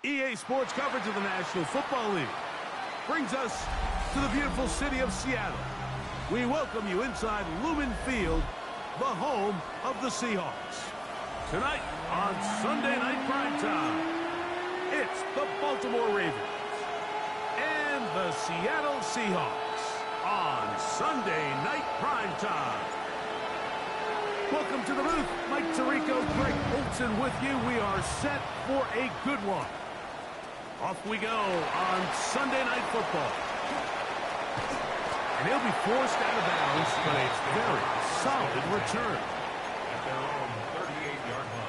EA Sports coverage of the National Football League brings us to the beautiful city of Seattle. We welcome you inside Lumen Field, the home of the Seahawks. Tonight on Sunday Night Primetime, it's the Baltimore Ravens and the Seattle Seahawks on Sunday Night Primetime. Welcome to the booth. Mike Tirico, Greg Olson with you. We are set for a good one. Off we go on Sunday Night Football. And he'll be forced out of bounds, but a very solid return. At their own 38-yard line.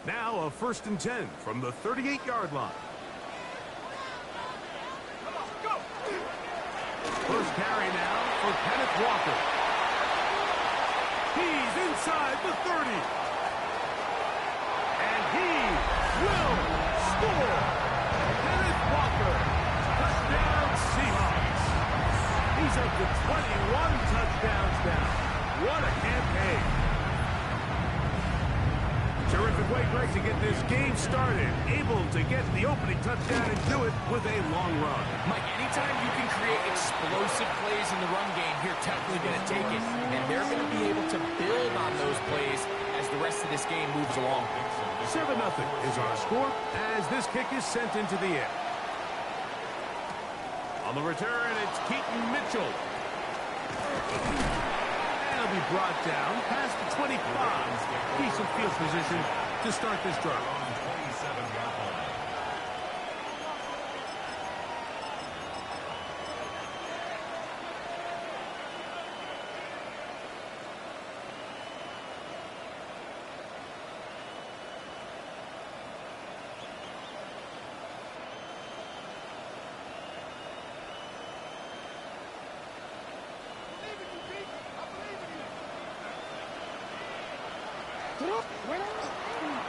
Now a 1st and 10 from the 38-yard line. First carry now for Kenneth Walker. He's inside the 30. And he will score. Kenneth Walker. Touchdown Seahawks. He's up to 21 touchdowns now. What a campaign. Terrific way, Greg, to get this game started. Able to get the opening touchdown and do it with a long run. Mike, anytime you can create explosive plays in the run game, you're definitely going to take it. And they're going to be able to build on those plays as the rest of this game moves along. 7-0 is our score as this kick is sent into the air. On the return, it's Keaton Mitchell. He'll be brought down past the 25. Decent field position to start this drive. 27-yard line.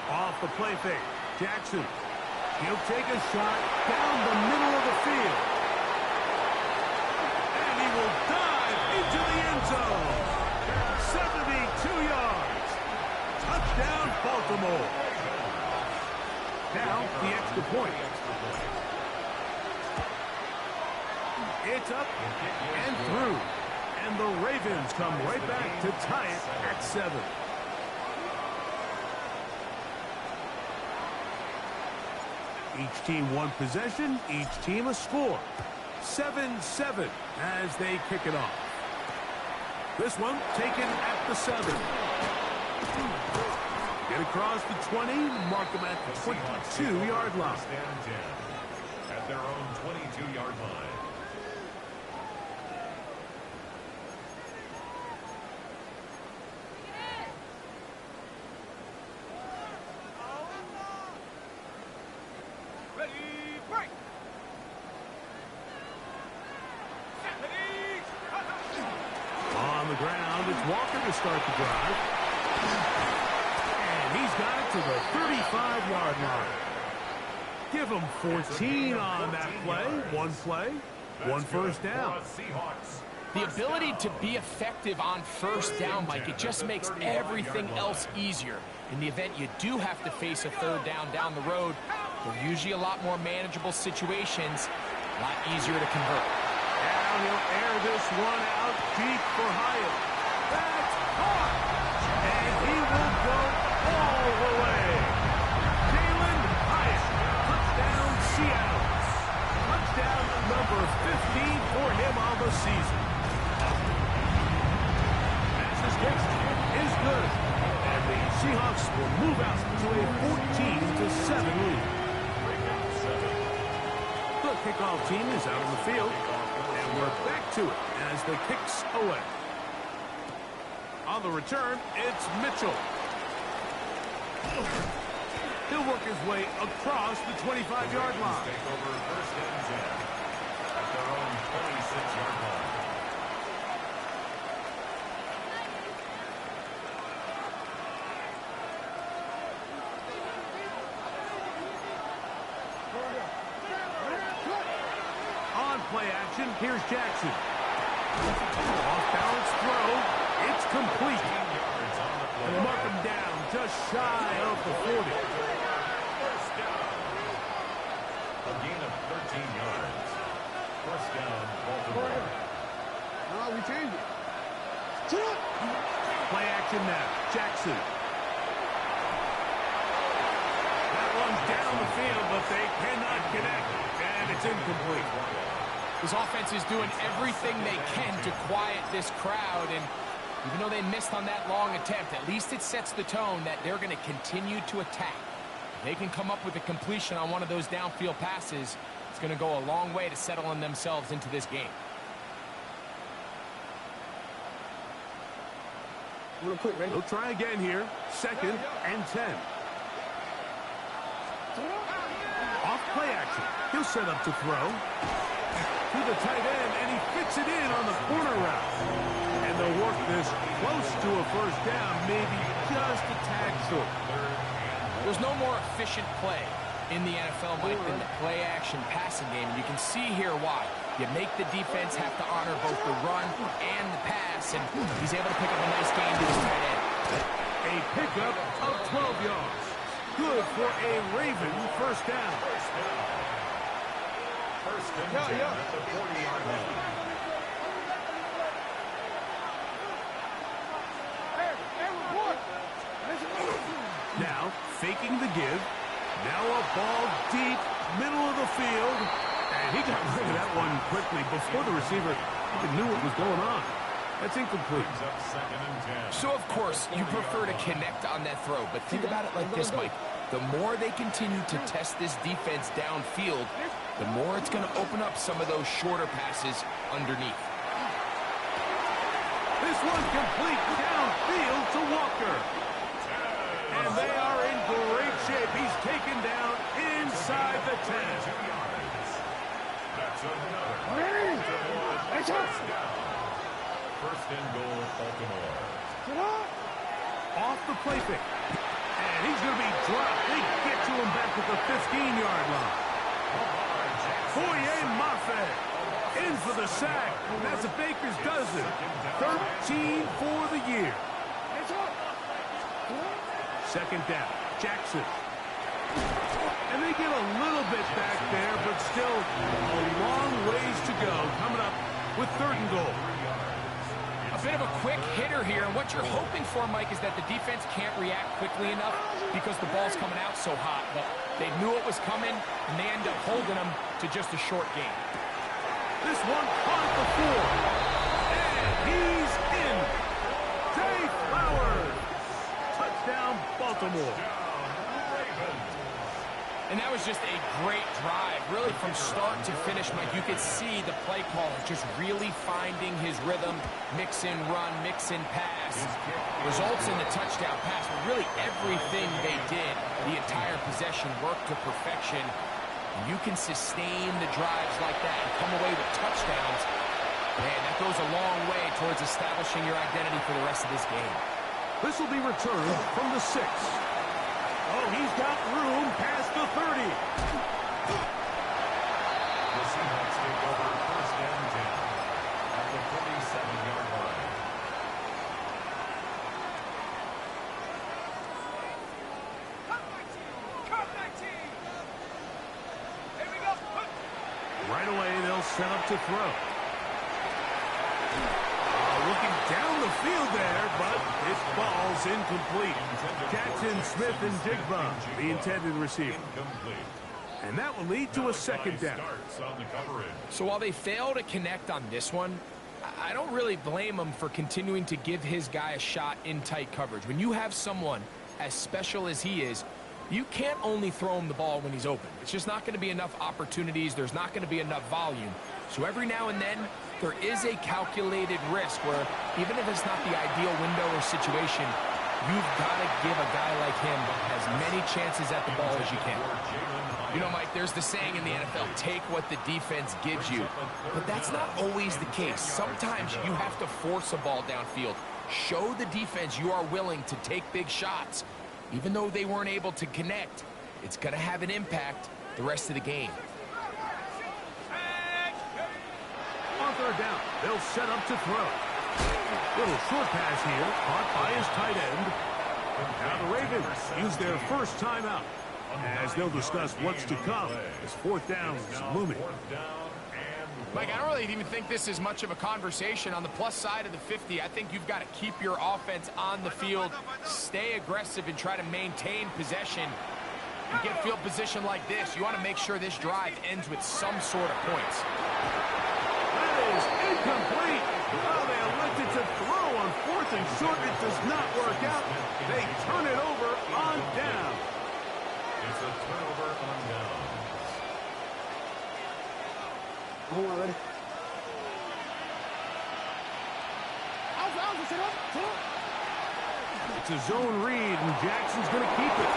Off the play fake. Jackson. He'll take a shot down the middle of the field. And he will dive into the end zone. 72 yards. Touchdown, Baltimore. Now, the extra point. It's up and through. And the Ravens come right back to tie it at 7. Each team one possession, each team a score. 7-7 as they kick it off. This one taken at the 7. Get across the 20, mark them at the 22-yard line. At their own 22-yard line. Walker to start the drive. And he's got it to the 35-yard line. Give him 14 on that play, one first down. The ability to be effective on first down, Mike, it just makes everything else easier. In the event you do have to face a third down the road, they're usually a lot more manageable situations, a lot easier to convert. Now he'll air this one out deep for Hyatt. That's caught! And he will go all the way. Jalen Hyatt, touchdown Seattle. Touchdown number 15 for him on the season. Passes kick is good. And the Seahawks will move out to a 14-7 lead. The kickoff team is out on the field. And we're back to it as the kick's away. On the return, it's Mitchell. He'll work his way across the 25-yard line. Take over 1st and 10 at their own 26-yard line. play action. Here's Jackson. Off-balance throw. It's complete. And mark him down just shy of the 40. A gain of 13 yards. First down, Baltimore. No, we changed it. Play action now. Jackson. That one's down the field, but they cannot connect. And it's incomplete. This offense is doing everything they can to quiet this crowd, and even though they missed on that long attempt, at least it sets the tone that they're going to continue to attack. If they can come up with a completion on one of those downfield passes, it's going to go a long way to settling themselves into this game. Real quick, ready? They'll try again here. 2nd and 10. Off play action. He'll set up to throw. To the tight end, and he fits it in on the corner route. And they'll work this close to a first down, maybe just a tad short. There's no more efficient play in the NFL, Mike, than the play-action passing game. And you can see here why. You make the defense have to honor both the run and the pass, and he's able to pick up a nice gain to his tight end. A pickup of 12 yards. Good for a Raven first down. First and 10 at the 40-yard line. Now, faking the give. Now a ball deep, middle of the field. And he got rid of that one quickly before the receiver even knew what was going on. That's incomplete. Up 2nd and 10. So, of course, you prefer to connect on that throw, but think about it like this, Mike. The more they continue to test this defense downfield, the more it's going to open up some of those shorter passes underneath. This one complete downfield to Walker. And they are in great shape. He's taken down inside the 10. That's another. First and goal, Baltimore. Off the play fake. And he's going to be dropped. They get to him back at the 15-yard line. Foye Maffei in for the sack. That's a Baker's dozen. 13 for the year. 2nd down. Jackson. And they get a little bit back there, but still a long ways to go. Coming up with 3rd and goal. A bit of a quick hitter here, and what you're hoping for, Mike, is that the defense can't react quickly enough because the ball's coming out so hot. But they knew it was coming, and they end up holding them to just a short game. This one caught the 4. And he's in. Jay Flowers. Touchdown, Baltimore. And that was just a great drive, really from start to finish, Mike. You could see the play caller just really finding his rhythm, mix in run, mix in pass. Results in the touchdown pass, but really everything they did, the entire possession worked to perfection. And you can sustain the drives like that and come away with touchdowns. Man, that goes a long way towards establishing your identity for the rest of this game. This will be returned from the 6. Oh, he's got room past the 30. The Seahawks take over first and 10 at the 47-yard line. Right away, they'll set up to throw. Looking down the field there, but this ball's incomplete. Jackson, Smith, and Jigba, the intended receiver. And that will lead to a 2nd down. So while they fail to connect on this one, I don't really blame him for continuing to give his guy a shot in tight coverage. When you have someone as special as he is, you can't only throw him the ball when he's open. It's just not going to be enough opportunities. There's not going to be enough volume. So every now and then, there is a calculated risk where even if it's not the ideal window or situation, you've got to give a guy like him as many chances at the ball as you can. You know, Mike, there's the saying in the NFL, take what the defense gives you. But that's not always the case. Sometimes you have to force a ball downfield. Show the defense you are willing to take big shots. Even though they weren't able to connect, it's going to have an impact the rest of the game. third down. They'll set up to throw. Little short pass here, caught by his tight end. Now the Ravens use their first timeout, as they'll discuss what's to come as fourth down is looming. Mike, I don't really even think this is much of a conversation. On the plus side of the 50, I think you've got to keep your offense on the field, stay aggressive, and try to maintain possession. You get field position like this, you want to make sure this drive ends with some sort of points. That is incomplete. Oh, they elected to throw on fourth and short. It does not work out. They turn it over on down. It's a turnover on down. Hold on, ready? It's a zone read, and Jackson's going to keep it.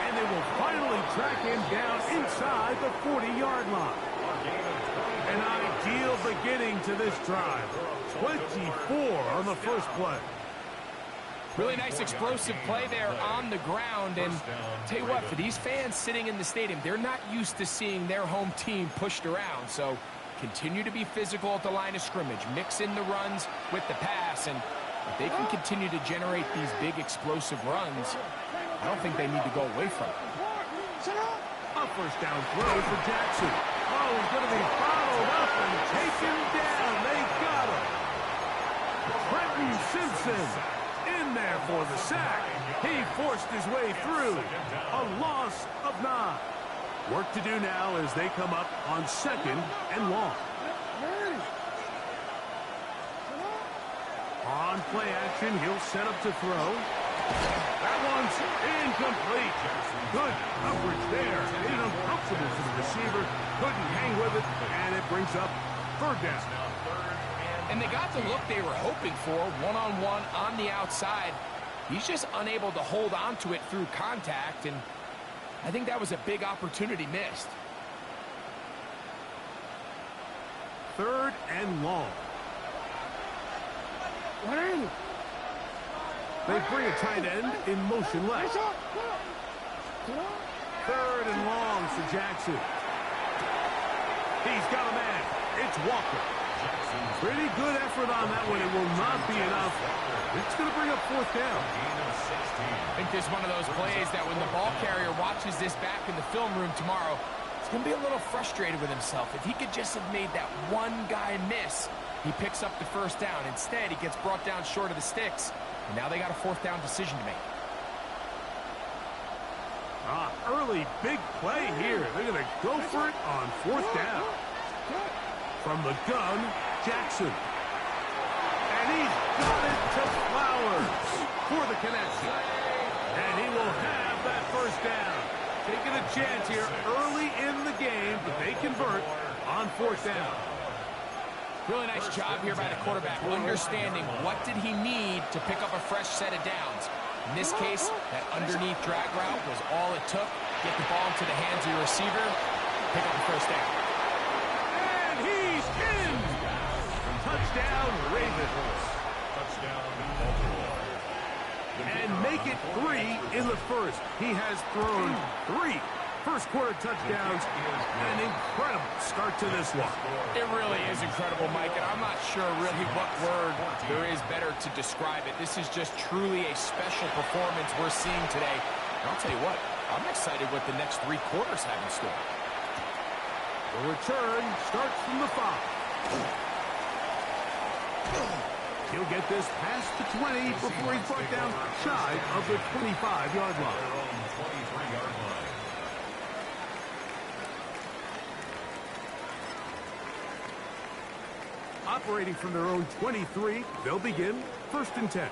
And they will finally track him down inside the 40-yard line. An ideal beginning to this drive. 24 on the first play. Really nice explosive play there on the ground. And tell you what, for these fans sitting in the stadium, they're not used to seeing their home team pushed around. So continue to be physical at the line of scrimmage. Mix in the runs with the pass. And if they can continue to generate these big explosive runs, I don't think they need to go away from it. A first down throw for Jackson. Oh, he's going to be followed up and taken down. They got him. Trenton Simpson in there for the sack. He forced his way through. A loss of 9. Work to do now as they come up on second and long. On play action, he'll set up to throw. That one's incomplete. Good coverage there. Made it uncomfortable for the receiver. Couldn't hang with it, and it brings up third down. And they got the look they were hoping for, one-on-one on the outside. He's just unable to hold on to it through contact, and I think that was a big opportunity missed. Third and long. They bring a tight end in motion left. Third and long for Jackson. He's got a man. It's Walker. Pretty good effort on that one. It will not be enough. It's going to bring up fourth down. I think this is one of those plays that when the ball carrier watches this back in the film room tomorrow, he's going to be a little frustrated with himself. If he could just have made that one guy miss, he picks up the first down. Instead, he gets brought down short of the sticks. And now they got a fourth down decision to make. Early big play here. They're going to go for it on fourth down. From the gun, Jackson. And he's got it to Flowers for the connection. And he will have that first down. Taking a chance here early in the game, but they convert on fourth down. Really nice job here by the quarterback, understanding what did he need to pick up a fresh set of downs. In this case, that underneath drag route was all it took. Get the ball into the hands of your receiver, pick up the first down. And he's in! Touchdown, Ravens. Touchdown, And make it 3 in the first. He has thrown 3 first-quarter touchdowns. An incredible start to this one. It really is incredible, Mike, and I'm not sure really what word there is better to describe it. This is just truly a special performance we're seeing today. And I'll tell you what, I'm excited what the next 3 quarters have in store. The return starts from the 5. He'll get this past the 20 before he's brought down shy of the 25-yard line. 23-yard line. Operating from their own 23, they'll begin first and 10.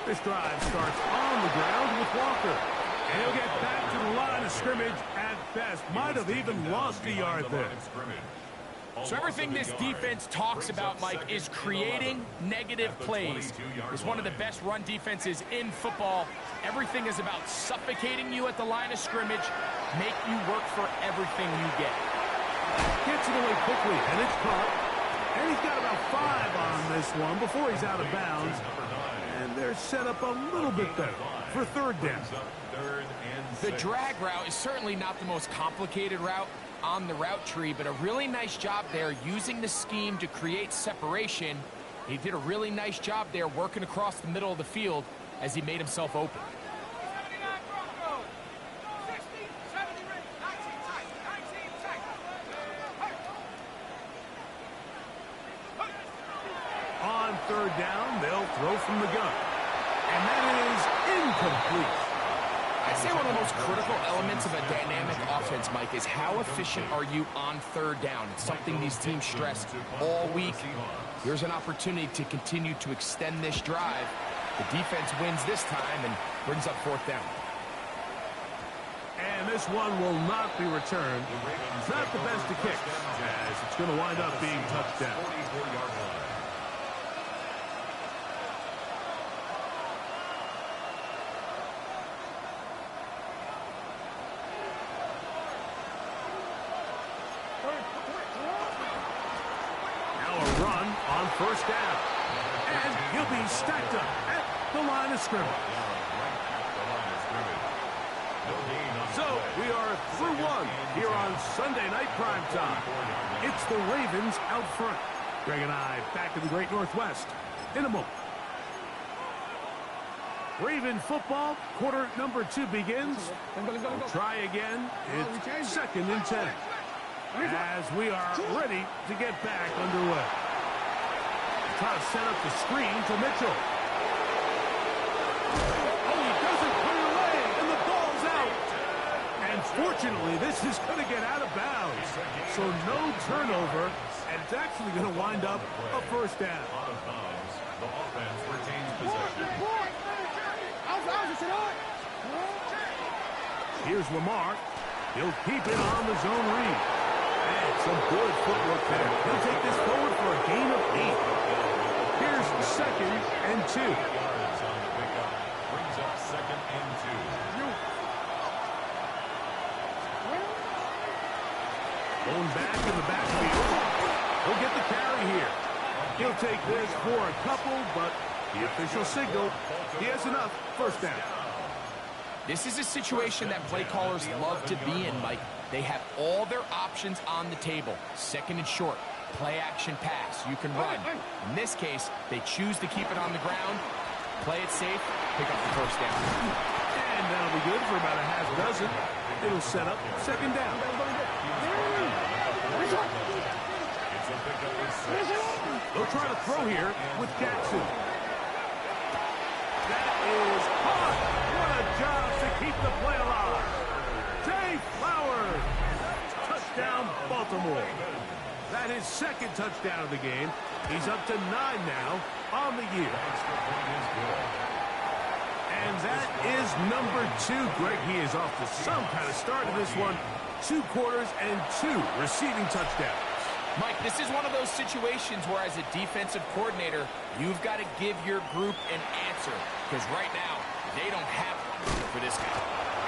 This drive starts on the ground with Walker. And he'll get back to the line of scrimmage at best. Might have even lost a yard there. So everything this defense talks about, Mike, is creating negative plays. It's one of the best run defenses in football. Everything is about suffocating you at the line of scrimmage, make you work for everything you get. Gets it away quickly, and it's caught. And he's got about 5 on this one before he's out of bounds. And they're set up a little bit better for third down. The drag route is certainly not the most complicated route, on the route tree, but a really nice job there using the scheme to create separation. He did a really nice job there working across the middle of the field as he made himself open. On third down, they'll throw from the gun. And that is incomplete. I'd say one of the most critical elements of a dynamic offense, Mike, is how efficient are you on third down. It's something these teams stress all week. Here's an opportunity to continue to extend this drive. The defense wins this time and brings up fourth down. And this one will not be returned. Not the best of kicks, as it's going to wind up being touchdown. 44-yard line. First down. And he'll be stacked up at the line of scrimmage. So we are through one here on Sunday night prime time. It's the Ravens out front. Greg and I back in the great Northwest in a moment. Raven football, quarter number 2 begins. We'll try again. It's 2nd and 10. As we are ready to get back underway. Try to set up the screen to Mitchell. Oh, he doesn't put it away, and the ball's out. And fortunately, this is going to get out of bounds. So no turnover, and it's actually going to wind up a first down. Out of bounds. The offense retains possession. Here's Lamar. He'll keep it on the zone read. And some good footwork there. He'll take this forward for a gain of 8. Here's 2nd and 2. Yards on the pickup. Brings up 2nd and 2. Going back in the backfield. He'll get the carry here. He'll take this for a couple, but the official signal, he has enough. First down. This is a situation that play callers love to be in, Mike. They have all their options on the table. 2nd and short. Play action pass. You can run. In this case, they choose to keep it on the ground, play it safe, pick up the first down. And that'll be good for about a half dozen. It'll set up 2nd down. They'll try to throw here with Jackson. That is caught. What a job to keep the play alive. Jay Flowers. Touchdown, Baltimore. That is 2nd touchdown of the game. He's up to 9 now on the year. And that is number 2. Greg, he is off to some kind of start in this one. 2 quarters and 2 receiving touchdowns. Mike, this is one of those situations where as a defensive coordinator, you've got to give your group an answer. Because right now, they don't have one for this guy.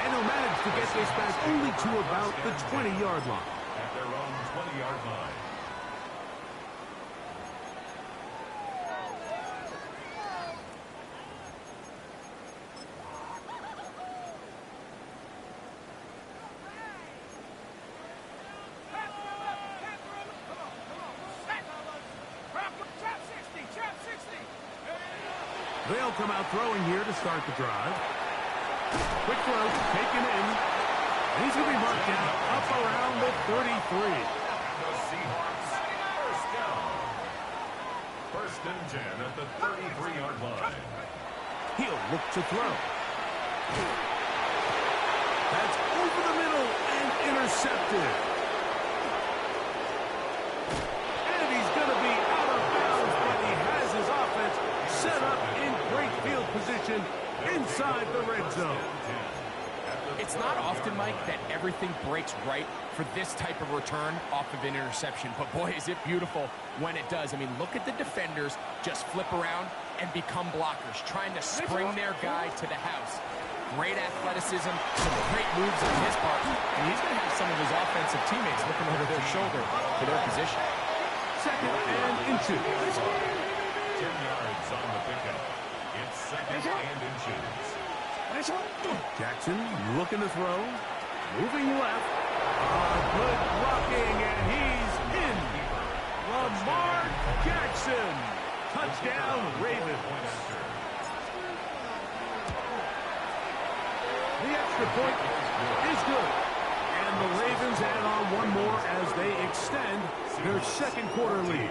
And he'll manage to get this back only to about the 20-yard line. At their own 20-yard line. They'll come out throwing here to start the drive. Quick throw, taken in. And he's going to be marked down up around the 33. The Seahawks, first down. 1st and 10 at the 33-yard line. He'll look to throw. That's over the middle and intercepted. And he's going to be out of bounds, but he has his offense set up in great field position inside the red zone. It's not often, Mike, that everything breaks right for this type of return off of an interception. But, boy, is it beautiful when it does. I mean, look at the defenders just flip around and become blockers, trying to spring their guy to the house. Great athleticism, some great moves on his part. And he's going to have some of his offensive teammates looking over their shoulder for their position. 2nd and inches. 10 yards on the pickup. It's 2nd and inches. Jackson looking to throw. Moving left. Good blocking, and he's in. Lamar Jackson. Touchdown, Ravens. The extra point is good. And the Ravens add on one more as they extend their second quarter lead.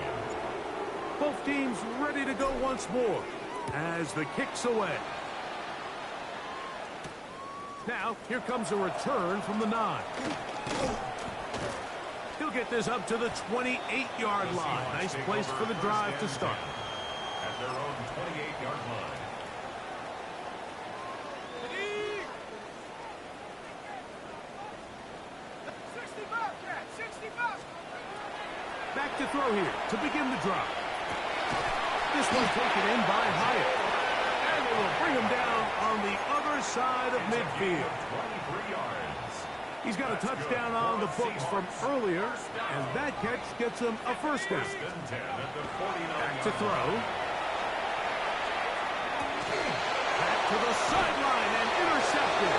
Both teams ready to go once more as the kick's away. Now, here comes a return from the 9. He'll get this up to the 28-yard line. Nice place for the drive to start. At their own 28-yard line. Back to throw here to begin the drive. This one taken in by Hyatt. And they will bring him down on the other side of midfield. 23 yards. He's got a touchdown on the books from earlier, and that catch gets him a first down. Back to throw. Back to the sideline and intercepted.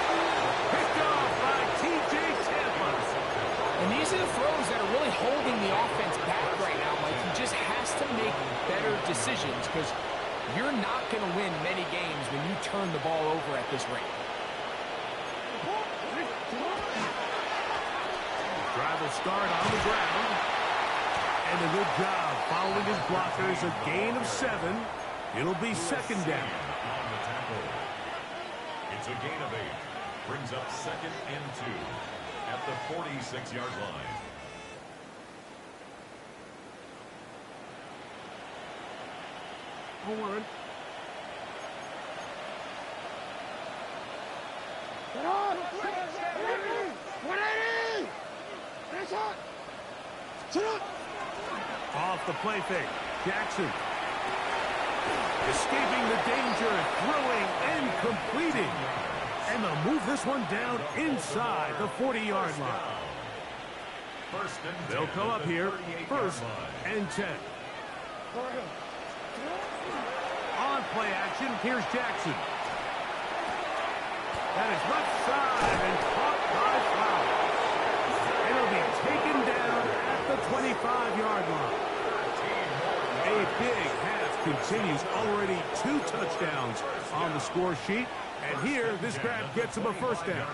Picked off by T.J. Tampa. And these are the throws that are really holding the offense back right now, Mike. He just has to make better decisions because you're not going to win many games when you turn the ball over at this rate. Drive will start on the ground. And a good job following his blockers. A gain of 7. It'll be second down. On the tackle. It's a gain of 8. Brings up second and 2 at the 46-yard line. Forward. Get on! 180! Finish up! Sit up! Off the play fake. Jackson. Escaping the danger, throwing and completing. And they'll move this one down inside the 40-yard line. They'll come up here, first and 10. On play action, here's Jackson. That is left side and caught by Flowers. And it'll be taken down at the 25-yard line. A big half continues. Already 2 touchdowns on the score sheet. And here, this grab gets him a first down.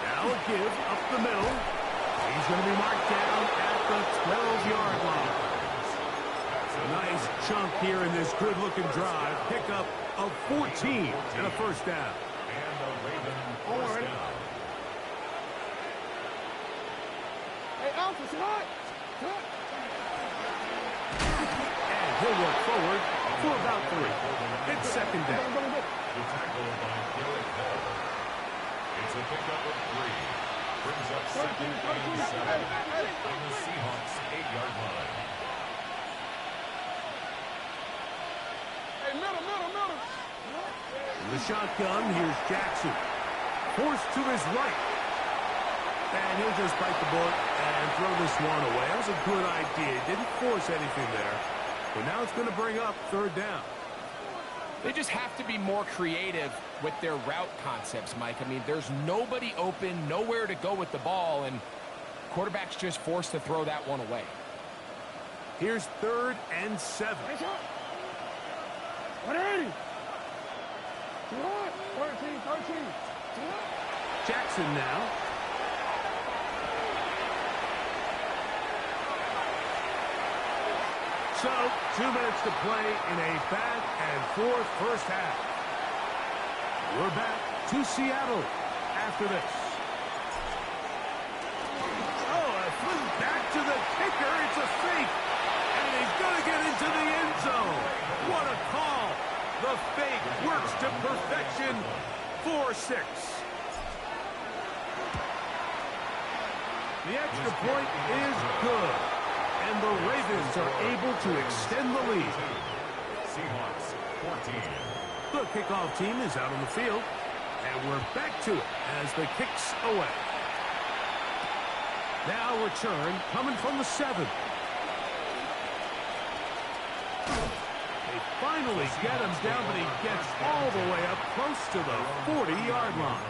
Now a give up the middle. He's going to be marked down at the 12-yard line. Nice chunk here in this good-looking drive. Pickup of 14 and a first down. And the Raven first down. Hey, Alpha, what? And he'll work forward for about 3. It's second down. The tackle by Garrett Hill. It's a pickup of 3. Brings up second and 7 on the Seahawks 8-yard line. Hey, middle. In the shotgun, here's Jackson. Forced to his right. And he'll just bite the bullet and throw this one away. That was a good idea. Didn't force anything there. But now it's going to bring up third down. They just have to be more creative with their route concepts, Mike. I mean, there's nobody open, nowhere to go with the ball, and quarterback's just forced to throw that one away. Here's third and 7. 180! 13. Jackson now. So, 2 minutes to play in a back-and-forth first half. We're back to Seattle after this. Oh, a flip back to the kicker. It's a fake. And he's going to get into the end zone. What a call. The fake works to perfection. 4-6. The extra point is good. And the Ravens are able to extend the lead. Seahawks 14. The kickoff team is out on the field. And we're back to it as the kick's away. Now return coming from the 7. finally get him down, but he gets all the way up close to the 40-yard line.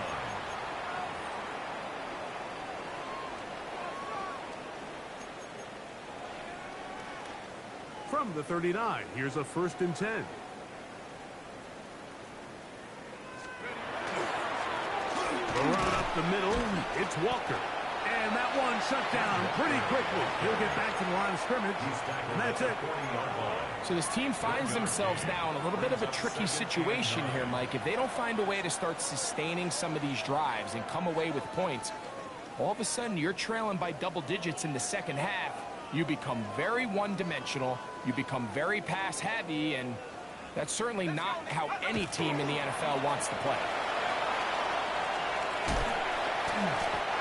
From the 39, here's a 1st and 10. Run up the middle, it's Walker. And that one shut down pretty quickly. He'll get back to the line of scrimmage, and that's it. So this team finds themselves now in a little bit of a tricky situation here, Mike. If they don't find a way to start sustaining some of these drives and come away with points, all of a sudden you're trailing by double digits in the second half. You become very one-dimensional, you become very pass-heavy, and that's certainly not how any team in the NFL wants to play.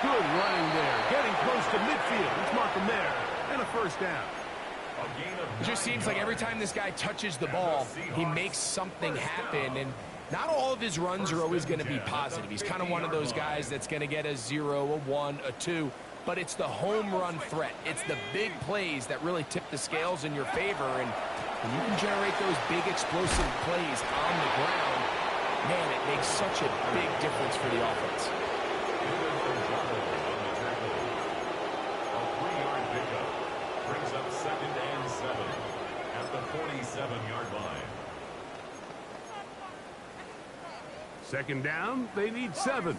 Good running there, getting close to midfield. Let's mark him there, and a 1st down. It just seems like every time this guy touches the ball, he makes something happen, and not all of his runs are always going to be positive. He's kind of one of those guys that's going to get a 0, a 1, a 2, but it's the home run threat. It's the big plays that really tip the scales in your favor, and when you can generate those big explosive plays on the ground, man, it makes such a big difference for the offense. A 3-yard pickup brings up 2nd and 7 at the 47-yard line. 2nd down, they need 7.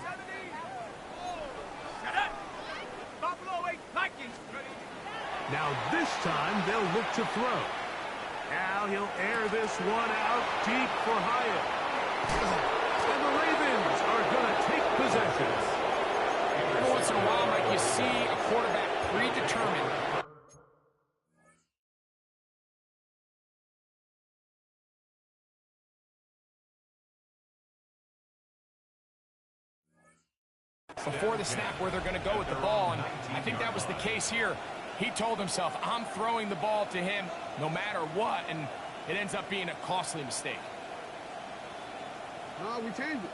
Now this time they'll look to throw. Now he'll air this one out deep for Hyatt. And the Ravens are going to take possession. Every once in a while, Mike, you see a quarterback predetermined. Before the snap where they're going to go with the ball, and I think that was the case here. He told himself, I'm throwing the ball to him no matter what, and it ends up being a costly mistake. No, we changed it.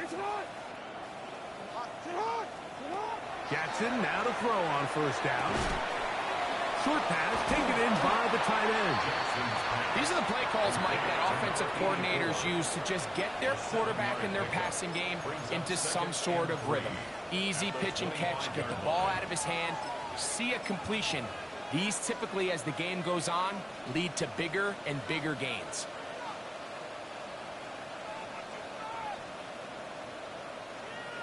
It's hot. Jackson now to throw on 1st down. Short pass taken in by the tight end. These are the play calls, Mike, that offensive coordinators use to just get their quarterback and their passing game into some sort of rhythm. Easy pitch and catch, get the ball out of his hand, see a completion. These typically, as the game goes on, lead to bigger and bigger gains.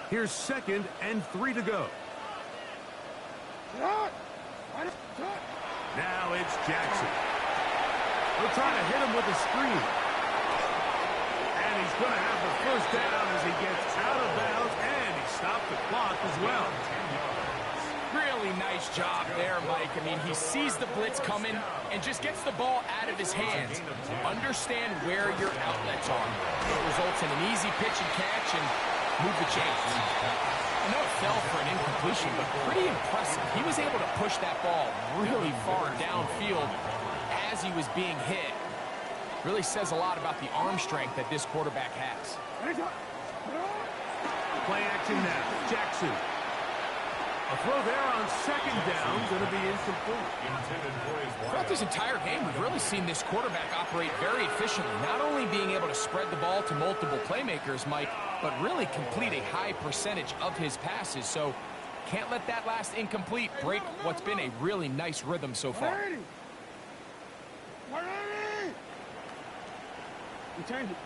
Here's 2nd and 3 to go. Now it's Jackson. They'll try to hit him with a screen. And he's going to have the 1st down as he gets out of bounds, and he stopped the clock as well. Really nice job there, Mike. I mean, he sees the blitz coming and just gets the ball out of his hands. Understand where your outlets are. It results in an easy pitch and catch and move the chains. I know it fell for an incompletion, but pretty impressive. He was able to push that ball really far downfield as he was being hit. Really says a lot about the arm strength that this quarterback has. Play action now. Jackson. A throw there on 2nd down, going to be incomplete. Throughout this entire game, we've really seen this quarterback operate very efficiently, not only being able to spread the ball to multiple playmakers, Mike, but really complete a high percentage of his passes. So can't let that last incomplete break what's been a really nice rhythm so far. We changed it.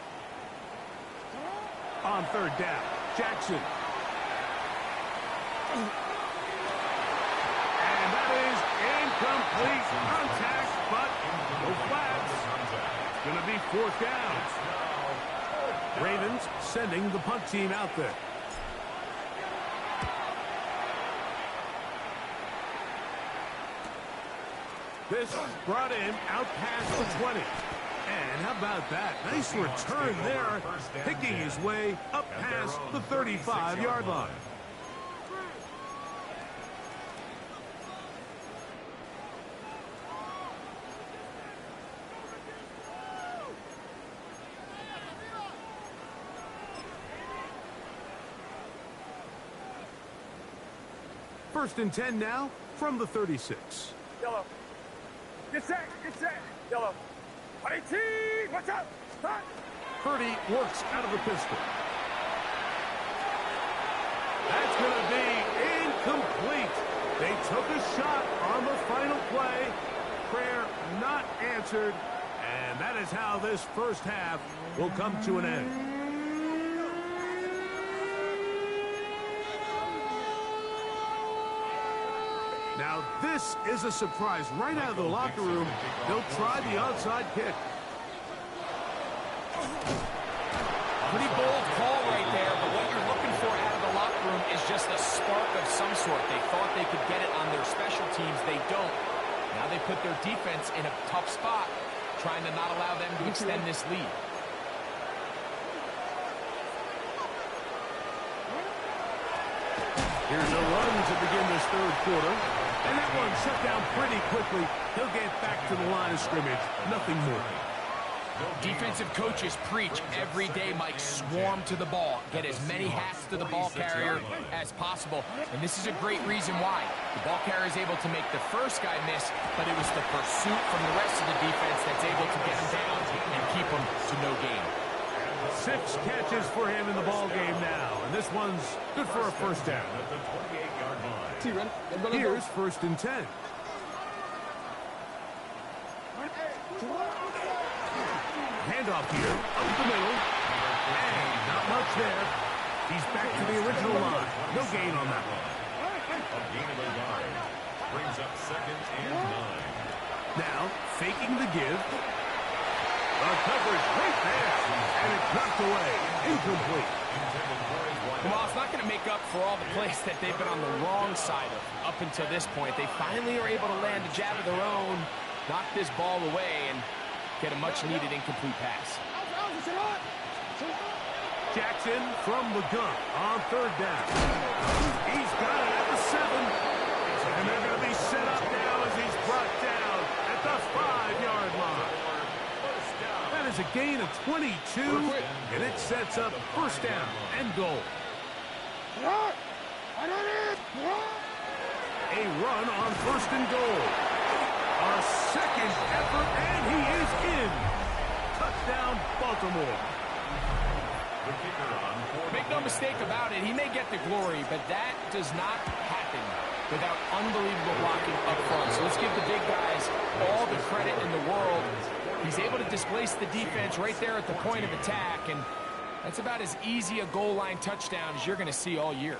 On 3rd down, Jackson. And that is incomplete. Contact, but no flags. Going to be 4th down. Ravens sending the punt team out there. This brought in out past the 20. And how about that? Nice return there, picking his way up past the 35-yard line. First and 10 now from the 36. Yellow. Get set. Get set. Yellow. Watch out! Purdy works out of the pistol. That's going to be incomplete. They took a shot on the final play. Prayer not answered. And that is how this first half will come to an end. Now, this is a surprise. Right out of the locker room, they'll try the onside kick. Pretty bold call right there, but what you're looking for out of the locker room is just a spark of some sort. They thought they could get it on their special teams. They don't. Now they put their defense in a tough spot, trying to not allow them to extend this lead. Here's a run to begin this third quarter. And that one shut down pretty quickly. He'll get back to the line of scrimmage. Nothing more. Defensive coaches preach every day, Mike, swarm to the ball. Get as many hats to the ball carrier as possible. And this is a great reason why. The ball carrier is able to make the first guy miss, but it was the pursuit from the rest of the defense that's able to get him down and keep him to no gain. 6 catches for him in the ball game now. And this one's good for a first down. Here's 1st and 10. Handoff here, up the middle, and not much there. He's back to the original line. No gain on that one. A gain of a yard. Brings up 2nd and 9. Now, faking the give. The coverage right there, and it's knocked away. Incomplete. Well, it's not going to make up for all the plays that they've been on the wrong side of up until this point. They finally are able to land a jab of their own, knock this ball away, and get a much-needed incomplete pass. Jackson from the gun on 3rd down. He's got it at the 7. And they're going to be set up now as he's brought down at the 5-yard line. That is a gain of 22, and it sets up 1st down and goal. A run on 1st and goal. A second effort, and he is in. Touchdown, Baltimore. Make no mistake about it, he may get the glory, but that does not happen without unbelievable blocking up front. So let's give the big guys all the credit in the world. He's able to displace the defense right there at the point of attack, and that's about as easy a goal line touchdown as you're going to see all year.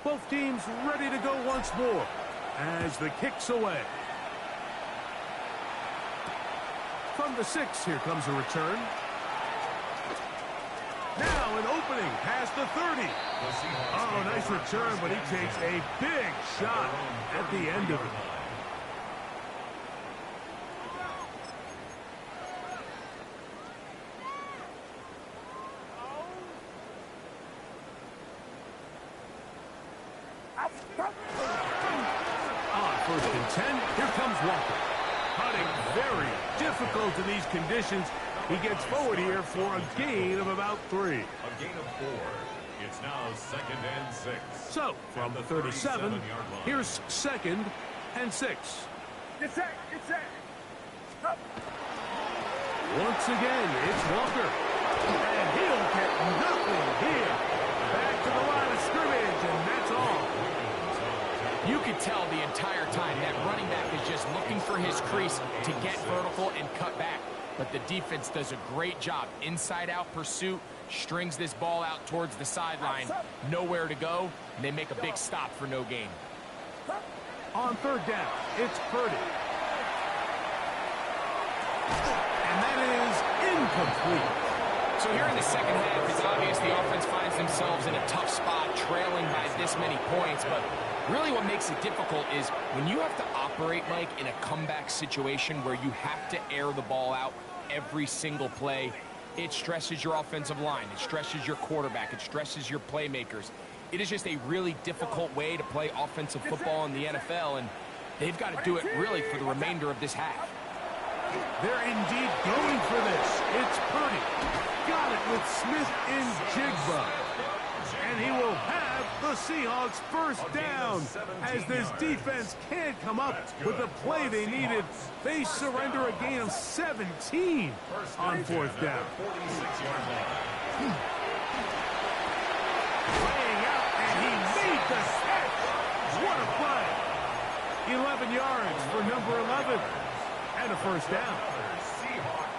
Both teams ready to go once more as the kick's away. From the 6, here comes a return. Now an opening past the 30. Oh, nice return, but he takes a big shot at the end of it. On 1st and 10, here comes Walker. Putting very difficult in these conditions. He gets forward here for a gain of about 3. A gain of 4. It's now 2nd and 6. So, from the 37, here's 2nd and 6. Get set! Get set! Up. Once again, it's Walker. And he'll get nothing here. Back to the line of scrimmage, and that's all. You could tell the entire time that running back is just looking for his crease to get vertical and cut back. But the defense does a great job. Inside-out pursuit, strings this ball out towards the sideline. Nowhere to go, and they make a big stop for no gain. On 3rd down, it's Purdy. And that is incomplete. So here in the second half, it's obvious the offense finds themselves in a tough spot, trailing by this many points. But really what makes it difficult is when you have to operate, Mike, in a comeback situation where you have to air the ball out every single play, it stresses your offensive line. It stresses your quarterback. It stresses your playmakers. It is just a really difficult way to play offensive football in the NFL, and they've got to do it really for the remainder of this half. They're indeed going for this. It's Purdy. Got it with Smith in Jigba. And he will have The Seahawks first down as this defense can't come up with the play they needed. They surrender a gain of 17 on fourth down. Laying out, and he made the catch. What a play. 11 yards for number 11 and a first down.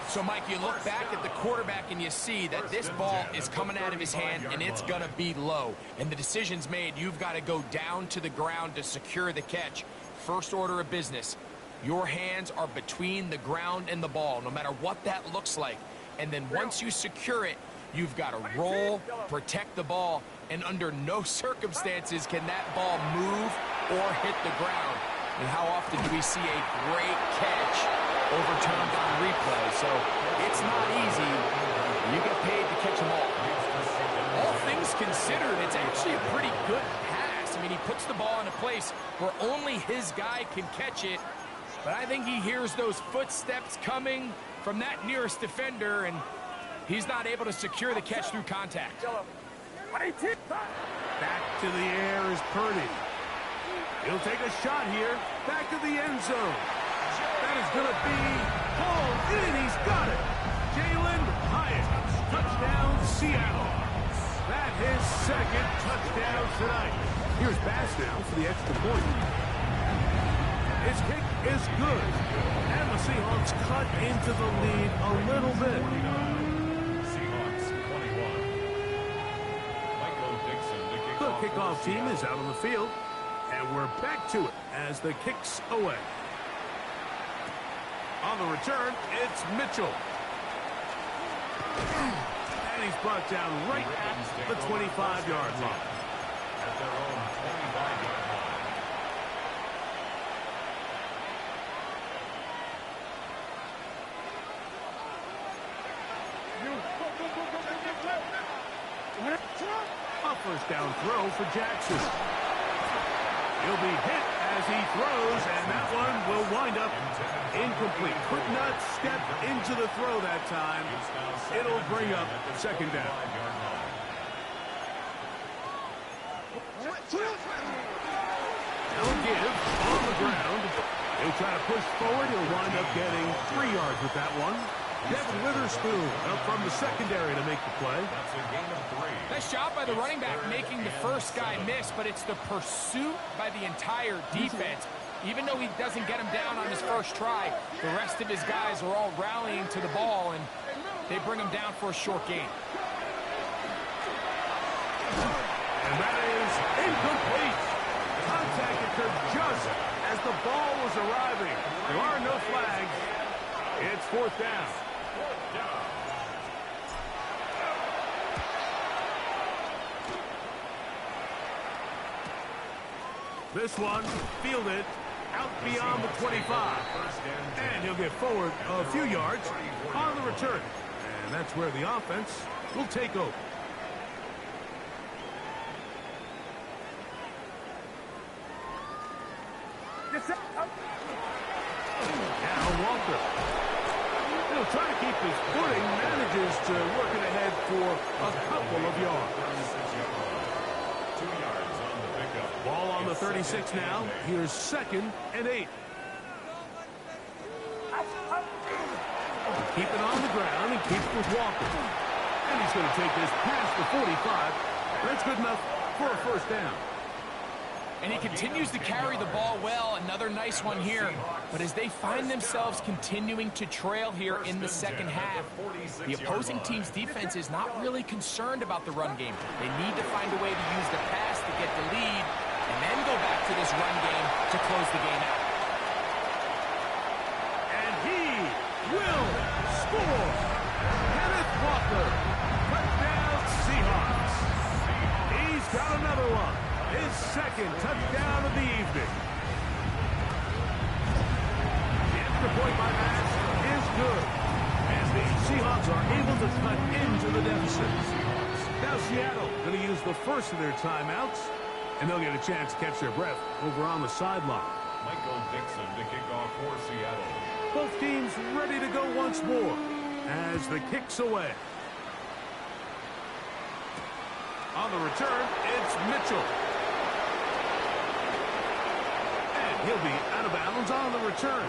So, Mike, you look back at the quarterback and you see that this ball is coming out of his hand and it's going to be low. And the decision's made. You've got to go down to the ground to secure the catch. First order of business. Your hands are between the ground and the ball, no matter what that looks like. And then once you secure it, you've got to roll, protect the ball, and under no circumstances can that ball move or hit the ground. And how often do we see a great catch overturned on replay? So it's not easy. You get paid to catch them all. All things considered, it's actually a pretty good pass. I mean, he puts the ball in a place where only his guy can catch it. But I think he hears those footsteps coming from that nearest defender, and he's not able to secure the catch through contact. Back to the air is Purdy. He'll take a shot here. Back to the end zone. That is going to be hauled in. He's got it. Jalen Hyatt. Touchdown, Seattle. That his second touchdown tonight. Here's Bass now for the extra point. His kick is good. And the Seahawks cut into the lead a little bit. Seahawks 21. Michael Dixon, the Kickoff team is out on the field. And we're back to it as the kick's away. On the return, it's Mitchell. And he's brought down right at the 25-yard line. At their own 25-yard line. A first down throw for Jackson. He'll be hit as he throws, and that one will wind up incomplete. Could not step into the throw that time. It'll bring up second down. He'll give on the ground. He'll try to push forward. He'll wind up getting 3 yards with that one. Devin Witherspoon up from the secondary to make the play. That's a gain of 3. Nice job by the running back making the first guy miss, but it's the pursuit by the entire defense. Even though he doesn't get him down on his first try, the rest of his guys are all rallying to the ball, and they bring him down for a short gain. And that is incomplete. Contact occurred just as the ball was arriving. There are no flags. It's fourth down. This one fielded out beyond the 25. And he'll get forward a few yards on the return. And that's where the offense will take over. Now Walker. He'll try to keep his footing, manages to work it ahead for a couple of yards. 2 yards on the pickup. Ball on the 36 now. Here's 2nd and 8. Keep it on the ground and keep it with Walker. And he's going to take this past the 45. That's good enough for a first down. And he continues to carry the ball well. Another nice one here. But as they find themselves continuing to trail here in the second half, the opposing team's defense is not really concerned about the run game. They need to find a way to use the pass to get the lead and then go back to this run game to close the game out. And he will score. Kenneth Walker. Touchdown Seahawks. He's got another one. His second touchdown of the evening. The extra point by Bass is good. As the Seahawks are able to cut into the deficit. Now Seattle going to use the first of their timeouts. And they'll get a chance to catch their breath over on the sideline. Michael Dixon to kick off for Seattle. Both teams ready to go once more as the kick's away. On the return, it's Mitchell. And he'll be out of bounds on the return.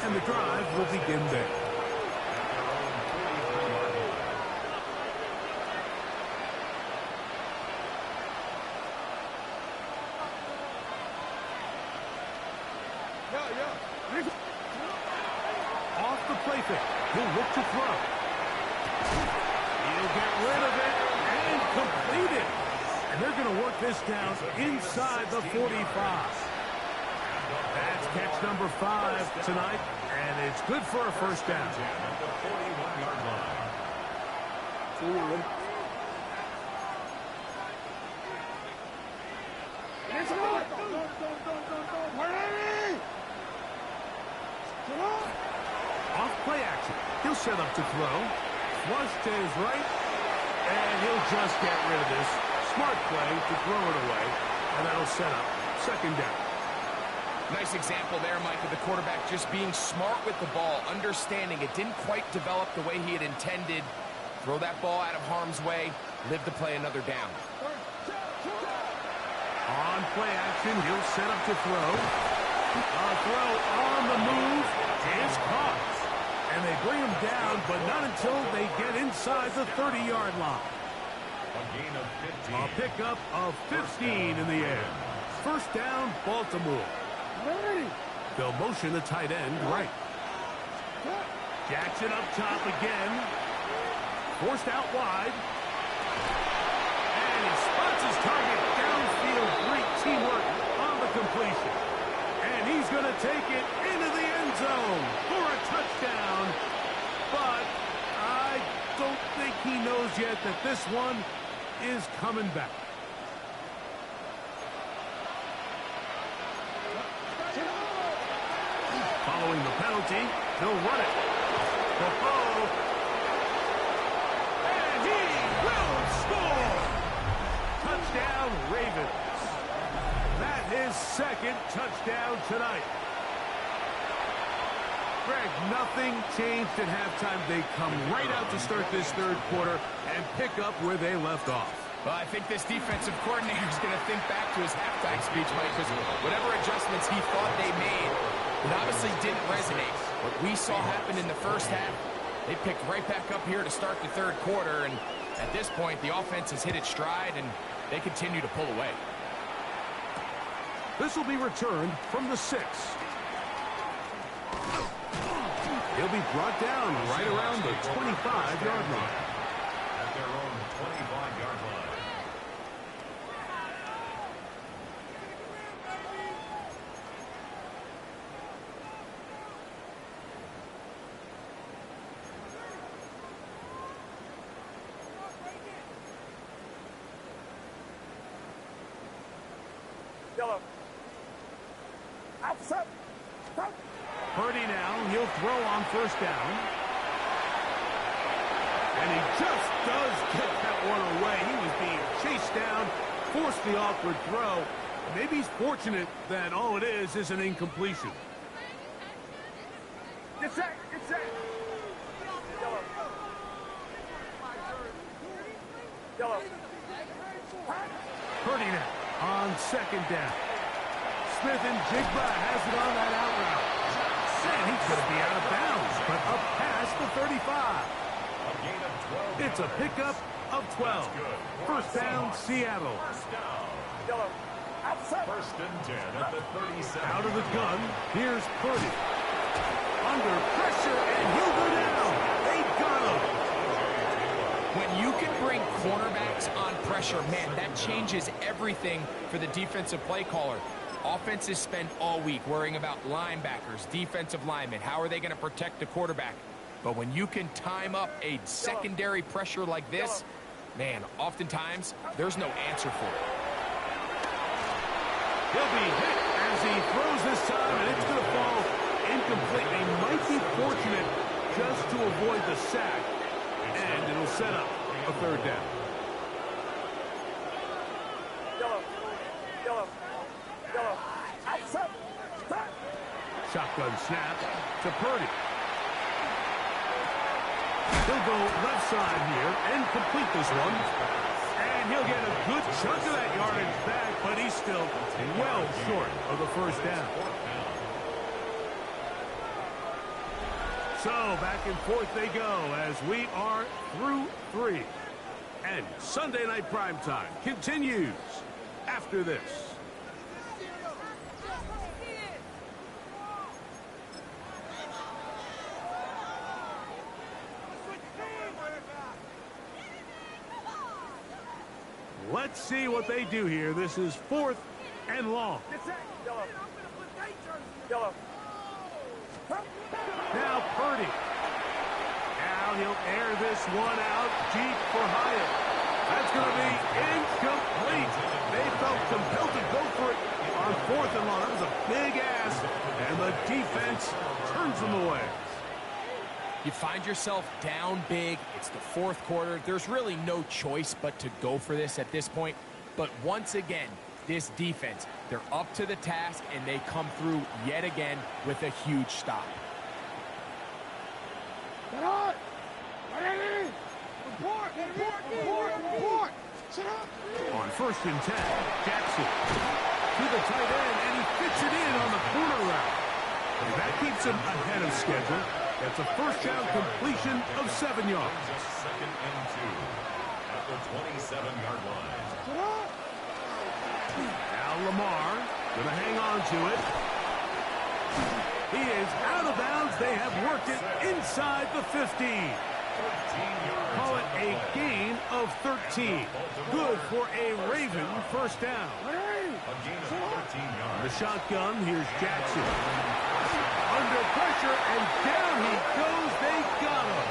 And the drive will begin there. Off the play fake. He'll look to throw. He'll get rid of it and complete it. And they're going to work this down inside the 45. That's catch number 5 tonight, and it's good for a first down. At the 41-yard line. Off play action. He'll set up to throw. Flush to his right, and he'll just get rid of this. Smart play to throw it away, and that'll set up second down. Nice example there, Mike, of the quarterback just being smart with the ball, understanding it didn't quite develop the way he had intended. Throw that ball out of harm's way, live to play another down. On play action, he'll set up to throw. A throw on the move is caught. And they bring him down, but not until they get inside the 30-yard line. A gain of 15. A pickup of 15 in the air. First down, Baltimore. They'll motion the tight end right. Jackson up top again. Forced out wide. And he spots his target downfield. Great teamwork on the completion. And he's going to take it into the end zone for a touchdown. But I don't think he knows yet that this one is coming back. Following the penalty, he'll run it. Defoe. And he will score! Touchdown, Ravens. That is second touchdown tonight. Greg, nothing changed at halftime. They come right out to start this third quarter and pick up where they left off. Well, I think this defensive coordinator is going to think back to his halftime speech, Mike, because whatever adjustments he thought they made, it obviously didn't resonate. What we saw happen in the first half, they picked right back up here to start the third quarter, and at this point, the offense has hit its stride, and they continue to pull away. This will be returned from the 6. He'll be brought down right around the 25-yard line. At their own 25-yard line. Yellow. Outside. Purdy now, he'll throw on first down. And he just does get that one away. He was being chased down, forced the awkward throw. Maybe he's fortunate that all it is an incompletion. Get set. Get set. Yellow. Yellow. Purdy now on second down. Smith and Jigba has it on that out route. And he's going to be out of bounds, but up past the 35. A gain of 12. It's a pickup of 12. First down, Seattle. First down. Yellow. Outside. First and 10 at the 37. Out of the gun, here's Purdy. Under pressure, and he'll go down. They got him. When you can bring cornerbacks on pressure, man, that changes everything for the defensive play caller. Offenses spend all week worrying about linebackers, defensive linemen. How are they going to protect the quarterback? But when you can time up a secondary pressure like this, man, oftentimes there's no answer for it. He'll be hit as he throws this time, and it's going to fall incomplete. They might be fortunate just to avoid the sack, and it'll set up a third down. Yellow. Yellow. Yellow. Outside. Shotgun snap to Purdy. He'll go left side here and complete this one. And And he'll get a good chunk of that yardage back, but he's still well short of the first down. So back and forth they go as we are through 3. And Sunday Night Primetime continues after this. Let's see what they do here. This is 4th and long. Now Purdy. Now he'll air this one out deep for Hyatt. That's going to be incomplete. They felt compelled to go for it on 4th and long. That was a big ask, and the defense turns them away. You find yourself down big. It's the 4th quarter. There's really no choice but to go for this at this point. But once again, this defense, they're up to the task, and they come through yet again with a huge stop. On 1st and 10, Jackson to the tight end, and he fits it in on the corner route. And that keeps him ahead of schedule. That's a first down completion of 7 yards. Second and 2 at the 27-yard line. Now Lamar going to hang on to it. He is out of bounds. They have worked it inside the 15. Call it a gain of 13. Good for a Raven first down. A gain of 13 yards. The shotgun, here's Jackson. Under pressure, and down he goes. They got him.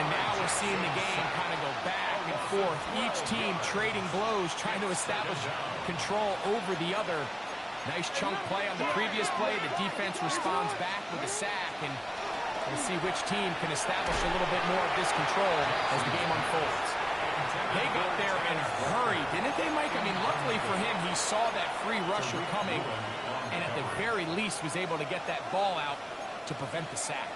And now we're seeing the game kind of go back and forth. Each team trading blows, trying to establish control over the other. Nice chunk play on the previous play. The defense responds back with a sack, and we'll see which team can establish a little bit more of this control as the game unfolds. They got there in a hurry, didn't they, Mike? I mean, luckily for him, he saw that free rusher coming, and at the very least was able to get that ball out to prevent the sack.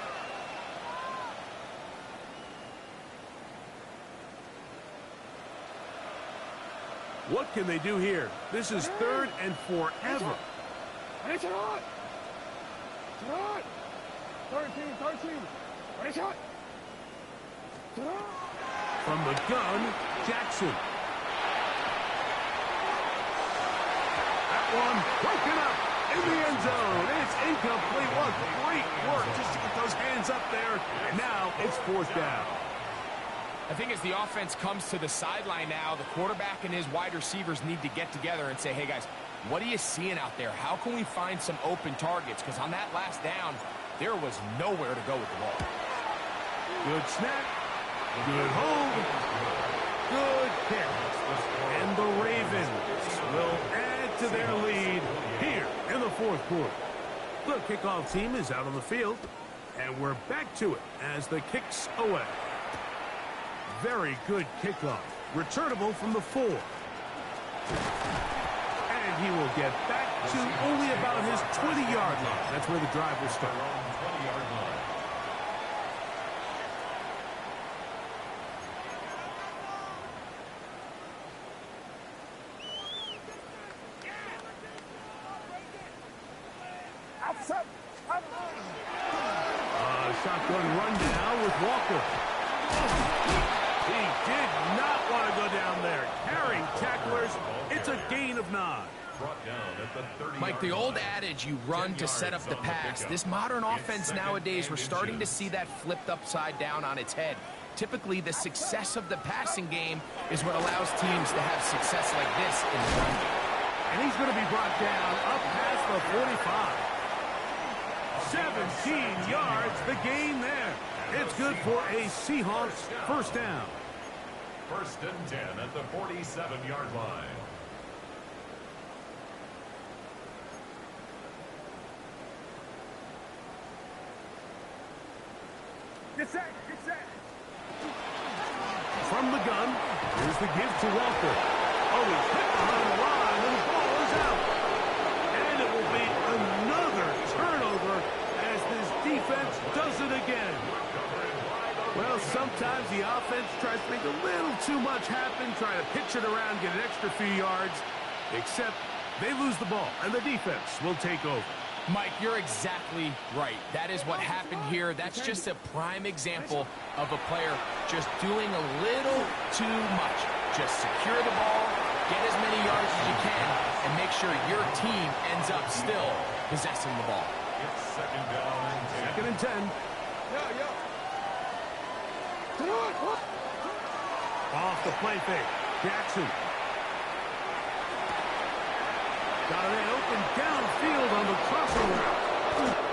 What can they do here? This is 3rd and forever. 13. From the gun, Jackson. That one broken up in the end zone. It's incomplete. What great work just to get those hands up there. And now it's 4th down. I think as the offense comes to the sideline now, the quarterback and his wide receivers need to get together and say, hey, guys, what are you seeing out there? How can we find some open targets? Because on that last down, there was nowhere to go with the ball. Good snap. Good hold. Good kick. And the Ravens will add to their lead here in the 4th quarter. The kickoff team is out on the field, and we're back to it as the kick's away. Very good kickoff. Returnable from the 4. And he will get back to only about his 20-yard line. That's where the drive will start. 20-yard line. Shotgun run now with Walker. He did not want to go down there. Carrying tacklers. It's a gain of 9. Mike, the old adage, you run to set up the pass. This modern offense nowadays, we're starting to see that flipped upside down on its head. Typically, the success of the passing game is what allows teams to have success like this in the run game. And he's going to be brought down up past the 45. 17 yards, the gain there. It's good for a Seahawks first down. 1st and 10 at the 47-yard line. Get set. From the gun, here's the give to Walker. Oh, he's hit behind the line, and the ball is out. And it will be another turnover as this defense does it again. Well, sometimes Sometimes the offense tries to make a little too much happen, try to pitch it around, get an extra few yards, except they lose the ball, and the defense will take over. Mike, you're exactly right. That is what happened here. That's just a prime example of a player just doing a little too much. Just secure the ball, get as many yards as you can, and make sure your team ends up still possessing the ball. It's second down and 10. Second and 10. Off the play fake. Jackson. Got it in open downfield on the crossing route.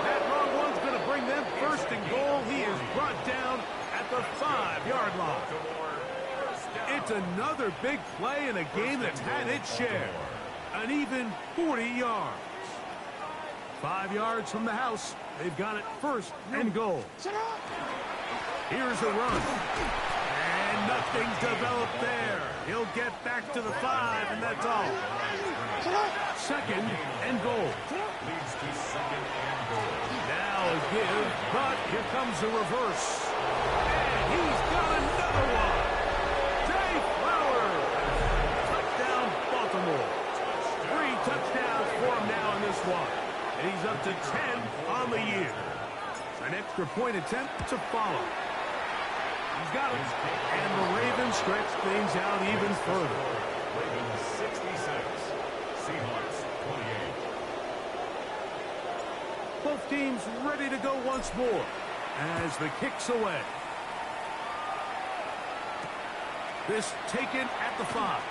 That long one's going to bring them first and goal. He is brought down at the 5-yard line. It's another big play in a game that's had its share. An even 40 yards. 5 yards from the house. They've got it first and goal. Here's a run. And nothing's developed there. He'll get back to the 5, and that's all. Second and goal. Leads to second and goal. Now a give, but here comes the reverse. And he's got another one. Dave Flowers. Touchdown, Baltimore. 3 touchdowns for him now in this one. And he's up to 10 on the year. An extra point attempt to follow. He's got it. And the Ravens stretch things out even further. Ravens 66. Seahawks 28. Both teams ready to go once more as the kick's away. This taken at the 5.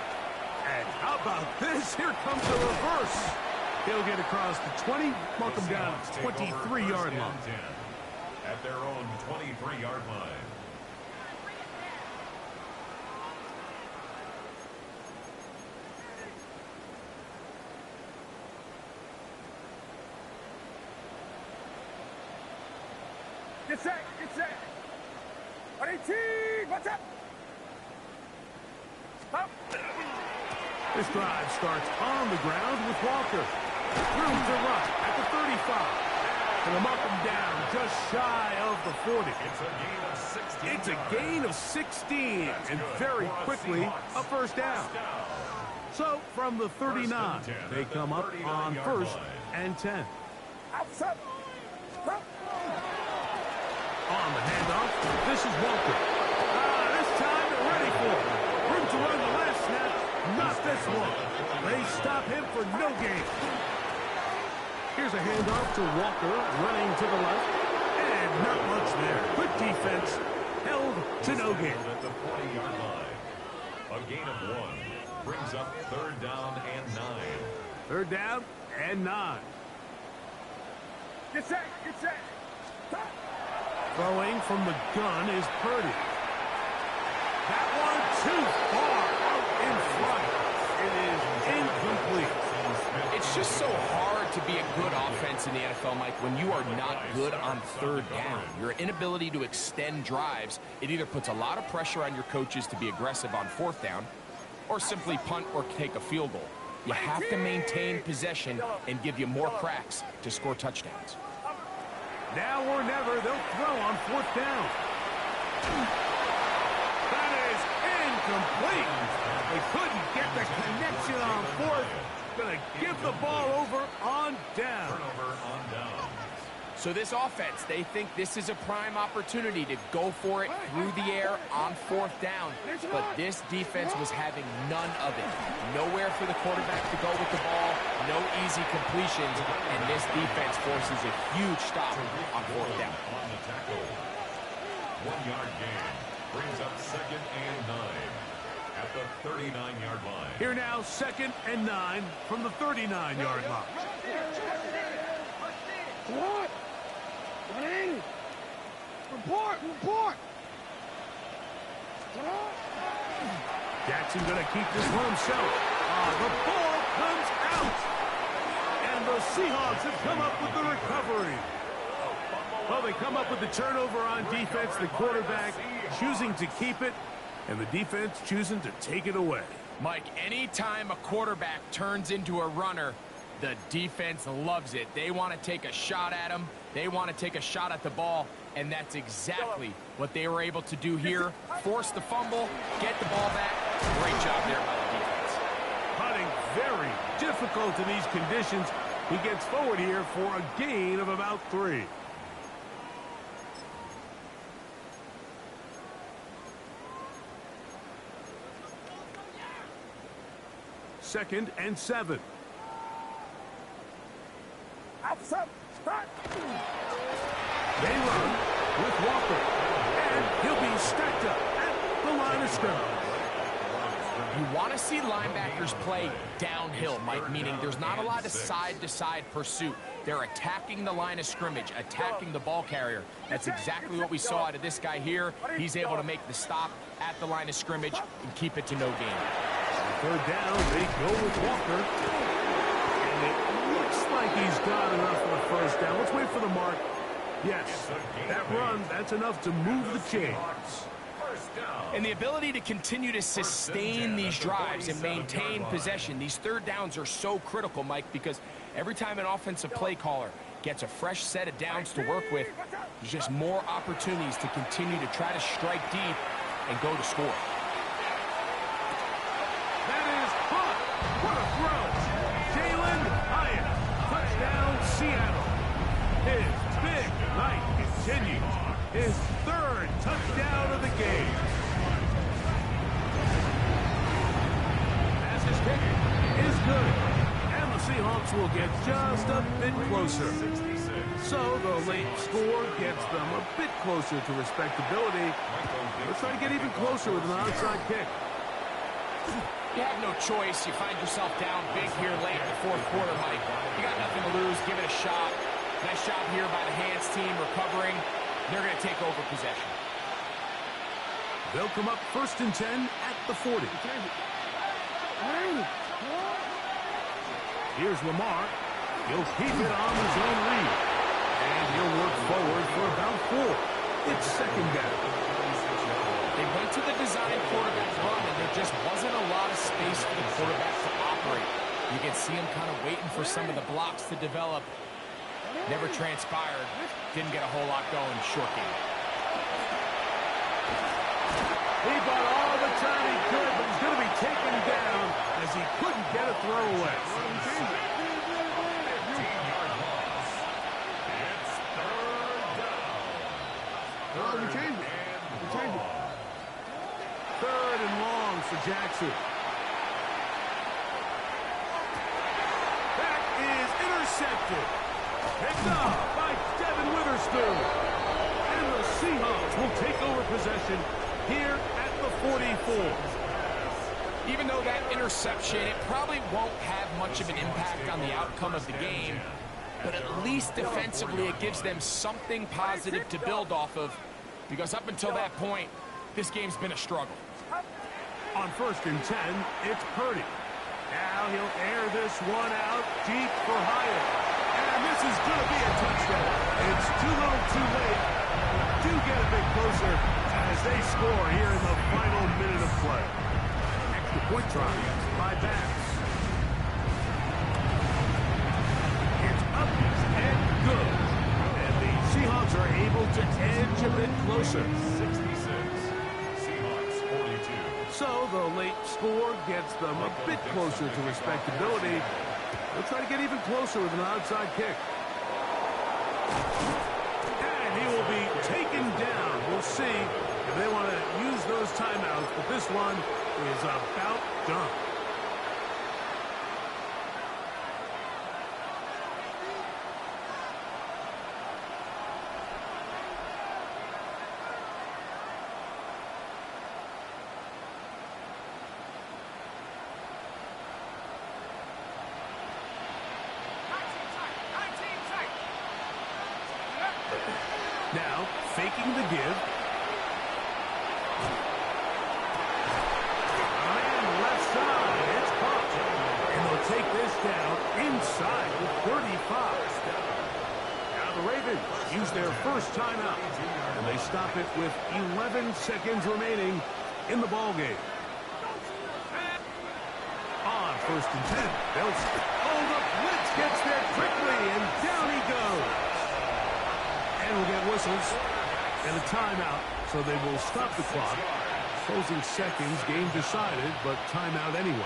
And how about this? Here comes the reverse. He'll get across the 20, mark him down at the 23-yard line. At their own 23-yard line. Get set, get set. 18, what's up? Stop. This drive starts on the ground with Walker. Room to run at the 35. And they'll mark him down just shy of the 40. It's a gain of 16. And very quickly, a first down. So, from the 39, they come up on first and 10. Outside. Stop. On the handoff, this is Walker. This time they're ready for it. Room to run the last snap, not this one. They stop him for no gain. Here's a handoff to Walker, running to the left. And not much there. Good defense, held to no gain. At the 40-yard line. A gain of 1 brings up third down and 9. Third down and 9. Get set, get set. Stop. Throwing from the gun is Purdy. That one too far out in front. It is incomplete. It's just so hard to be a good offense in the NFL, Mike, when you are not good on third down. Your inability to extend drives, it either puts a lot of pressure on your coaches to be aggressive on fourth down or simply punt or take a field goal. You have to maintain possession and give you more cracks to score touchdowns. Now or never, they'll throw on fourth down. That is incomplete. They couldn't get the connection on fourth. Gonna give the ball over on down. Turnover on down. So this offense, they think this is a prime opportunity to go for it through the air on fourth down. But this defense was having none of it. Nowhere for the quarterback to go with the ball, no easy completions, and this defense forces a huge stop on fourth down. On the tackle. 1-yard gain brings up second and 9 at the 39-yard line. Here now, second and 9 from the 39-yard line. What? What in? Report, report. Jackson gonna keep this one himself. The ball comes out. And the Seahawks have come up with the recovery. Well, they come up with the turnover on defense. The quarterback choosing to keep it, and the defense choosing to take it away. Mike, anytime a quarterback turns into a runner, The defense loves it. They want to take a shot at him. They want to take a shot at the ball, and that's exactly what they were able to do here. Force the fumble, get the ball back. Great job there by the defense. Putting very difficult in these conditions. He gets forward here for a gain of about 3. Second and 7. They run with Walker, and he'll be stacked up at the line of scrimmage. You want to see linebackers play downhill, Mike, meaning there's not a lot of side-to-side pursuit. They're attacking the line of scrimmage, attacking the ball carrier. That's exactly what we saw out of this guy here. He's able to make the stop at the line of scrimmage and keep it to no gain. Third down, they go with Walker. And it looks like he's got enough for the first down. Let's wait for the mark. Yes, that run, that's enough to move the chains. And the ability to continue to sustain these drives and maintain possession, these third downs are so critical, Mike, because every time an offensive play caller gets a fresh set of downs to work with, there's just more opportunities to continue to try to strike deep and go to score. That is hot. What a throw. Jalen Hyatt. Touchdown, Seattle. His big night continues. His 3rd touchdown of the game. As his kick is good. And the Seahawks will get just a bit closer. So the late score gets them a bit closer to respectability. Let's try to get even closer with an onside kick. You have no choice. You find yourself down big here late in the 4th quarter, Mike. You got nothing to lose. Give it a shot. Nice job here by the hands team recovering. They're going to take over possession. They'll come up 1st and 10 at the 40. Here's Lamar. He'll keep it on his own read. And he'll work forward for about 4. It's 2nd down. They went to the design quarterback run, and there just wasn't a lot of space for the quarterback to operate. You can see him kind of waiting for some of the blocks to develop. Never transpired. Didn't get a whole lot going. Short game. He bought all the time he could, but he's going to be taken down as he couldn't get a throw away. Third and long for Jackson. That is intercepted. Picked up by Devin Witherspoon. And the Seahawks will take over possession here at the 44. Even though that interception, it probably won't have much of an impact on the outcome of the game, but at least defensively it gives them something positive to build off of, because up until that point, this game's been a struggle. On 1st and 10, it's Purdy. Now he'll air this one out deep for Hyatt. And this is going to be a touchdown. It's too little too late. Do get a bit closer as they score here in the final minute of play. Extra point try by BAP. It's up and good. And the Seahawks are able to edge a bit closer. 66. Seahawks 42. So the late score gets them a bit closer to respectability. They'll try to get even closer with an outside kick. And he will be taken down. We'll see if they want to use those timeouts, but this one is about done. Now, faking the give. Man, left side. It's caught. And they'll take this down inside the 35. Now the Ravens use their first timeout. And they stop it with 11 seconds remaining in the ballgame. On 1st and 10, they'll hold up blitz gets there quickly, and down he goes. And we'll get whistles and a timeout, so they will stop the clock. Closing seconds, game decided, but timeout anyway.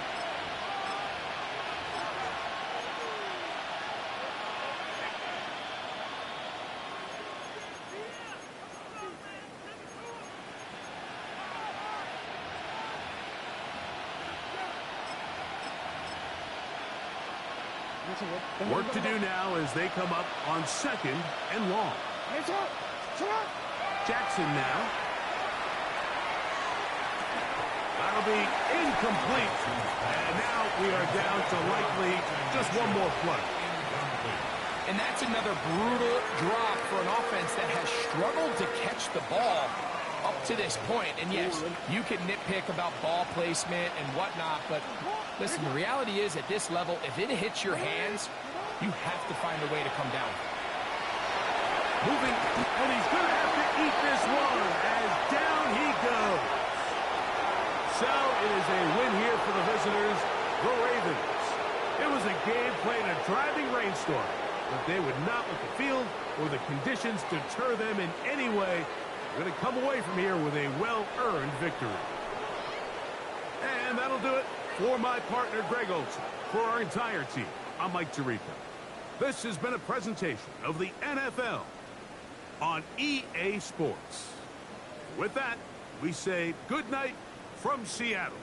Work to do now as they come up on second and long. Jackson now. That'll be incomplete. And now we are down to likely just one more play. And that's another brutal drop for an offense that has struggled to catch the ball up to this point. And yes, you can nitpick about ball placement and whatnot, but listen, the reality is at this level, if it hits your hands, you have to find a way to come down. Moving, and he's going to have to eat this one as down he goes. So it is a win here for the visitors, the Ravens. It was a game played in a driving rainstorm, but they would not let the field or the conditions deter them in any way. They're going to come away from here with a well-earned victory. And that'll do it for my partner, Greg Olson. For our entire team, I'm Mike Tirico. This has been a presentation of the NFL on EA Sports. With that, we say good night from Seattle.